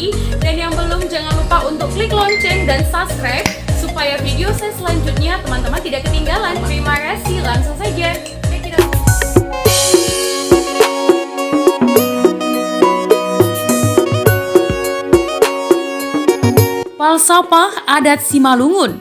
notifikasi. Dan yang belum, jangan lupa untuk klik lonceng dan subscribe supaya video saya selanjutnya teman-teman tidak ketinggalan. Terima kasih, langsung saja. Check it out. Falsafah adat Simalungun.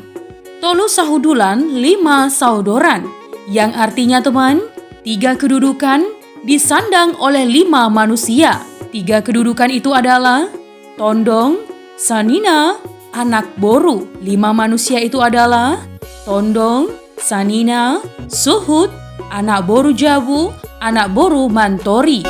Tolu sahudulan, 5 saudoran. Yang artinya teman, 3 kedudukan disandang oleh 5 manusia. 3 kedudukan itu adalah Tondong, Sanina, Anak Boru. 5 manusia itu adalah Tondong, Sanina, Suhud, Anak Boru Jabu, Anak Boru Mantori.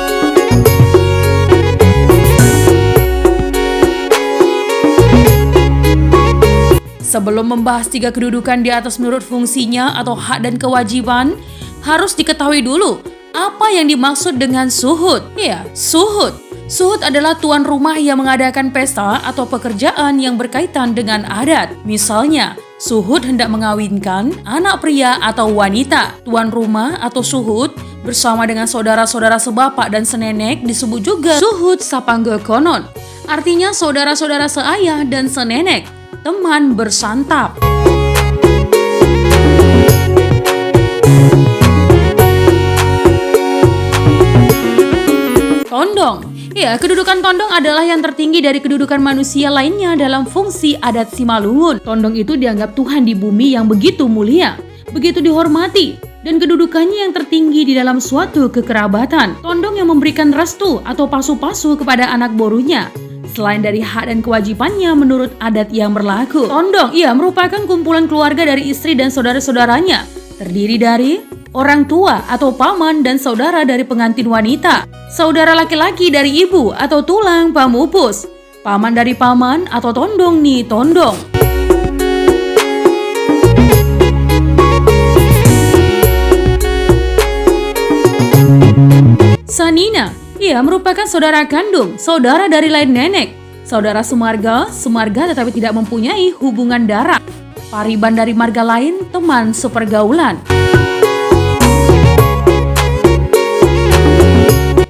Sebelum membahas 3 kedudukan di atas menurut fungsinya atau hak dan kewajiban, harus diketahui dulu apa yang dimaksud dengan suhud. Ya, suhud. Suhud adalah tuan rumah yang mengadakan pesta atau pekerjaan yang berkaitan dengan adat. Misalnya, suhud hendak mengawinkan anak pria atau wanita. Tuan rumah atau suhud bersama dengan saudara-saudara sebapak dan senenek disebut juga suhud sapangge konon. Artinya saudara-saudara seayah dan senenek, teman bersantap. Tondong. Ya, kedudukan tondong adalah yang tertinggi dari kedudukan manusia lainnya dalam fungsi adat Simalungun. Tondong itu dianggap Tuhan di bumi yang begitu mulia, begitu dihormati, dan kedudukannya yang tertinggi di dalam suatu kekerabatan. Tondong yang memberikan restu atau pasu-pasu kepada anak borunya. Selain dari hak dan kewajibannya menurut adat yang berlaku. Tondong, merupakan kumpulan keluarga dari istri dan saudara-saudaranya. Terdiri dari orang tua atau paman dan saudara dari pengantin wanita. Saudara laki-laki dari ibu atau tulang pamupus. Paman dari paman atau tondong ni tondong. Sanina. Ia merupakan saudara kandung, saudara dari lain nenek, saudara semarga tetapi tidak mempunyai hubungan darah, pariban dari marga lain, teman sepergaulan.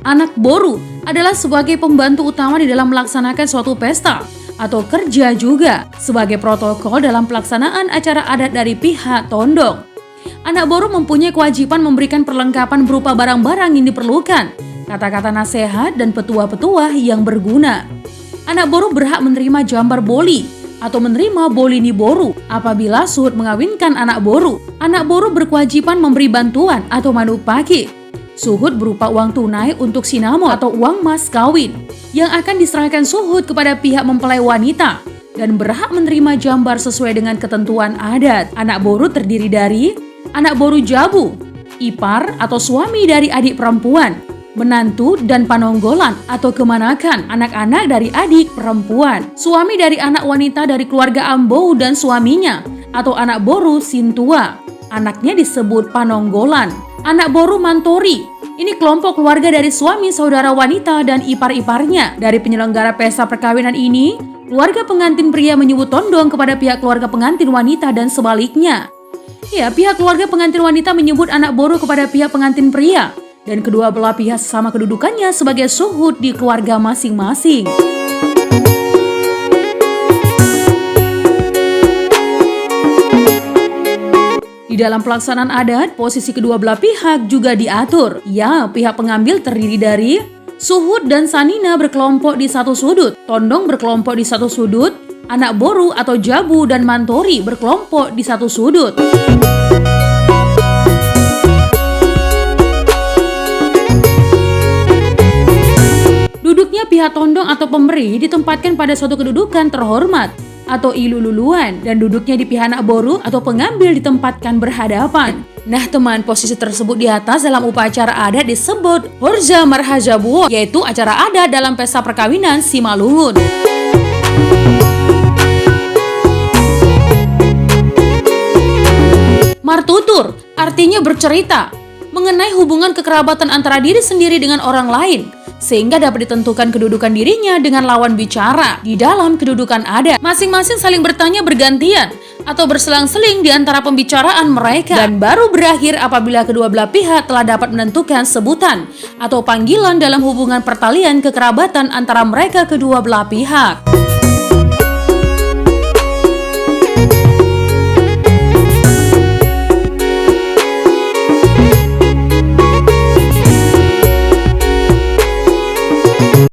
Anak boru adalah sebagai pembantu utama di dalam melaksanakan suatu pesta atau kerja juga sebagai protokol dalam pelaksanaan acara adat dari pihak tondong. Anak boru mempunyai kewajiban memberikan perlengkapan berupa barang-barang yang diperlukan, kata-kata nasihat dan petua-petua yang berguna. Anak boru berhak menerima jambar boli atau menerima bolini boru apabila suhud mengawinkan anak boru. Anak boru berkewajiban memberi bantuan atau manupaki. Suhud berupa uang tunai untuk sinamo atau uang mas kawin yang akan diserahkan suhud kepada pihak mempelai wanita dan berhak menerima jambar sesuai dengan ketentuan adat. Anak boru terdiri dari anak boru jabu, ipar atau suami dari adik perempuan, menantu dan panonggolan atau kemanakan anak-anak dari adik perempuan, suami dari anak wanita dari keluarga ambou dan suaminya atau anak boru sintua, anaknya disebut panonggolan. Anak boru mantori, ini kelompok keluarga dari suami saudara wanita dan ipar-iparnya. Dari penyelenggara pesta perkawinan ini, keluarga pengantin pria menyebut tondong kepada pihak keluarga pengantin wanita dan sebaliknya. Ya, pihak keluarga pengantin wanita menyebut anak boru kepada pihak pengantin pria. Dan kedua belah pihak sama kedudukannya sebagai suhud di keluarga masing-masing. Di dalam pelaksanaan adat, posisi kedua belah pihak juga diatur. Ya, pihak pengambil terdiri dari suhud dan sanina berkelompok di satu sudut, tondong berkelompok di satu sudut, anak boru atau jabu dan mantori berkelompok di satu sudut. Duduknya pihak tondong atau pemberi ditempatkan pada suatu kedudukan terhormat atau ilululuan, dan duduknya di pihak anak boru atau pengambil ditempatkan berhadapan. Nah teman, posisi tersebut di atas dalam upacara adat disebut Horja Marhajabuo, yaitu acara adat dalam pesta perkawinan Simalungun. Martutur artinya bercerita mengenai hubungan kekerabatan antara diri sendiri dengan orang lain, sehingga dapat ditentukan kedudukan dirinya dengan lawan bicara di dalam kedudukan adat. Masing-masing saling bertanya bergantian atau berselang-seling di antara pembicaraan mereka, dan baru berakhir apabila kedua belah pihak telah dapat menentukan sebutan atau panggilan dalam hubungan pertalian kekerabatan antara mereka kedua belah pihak.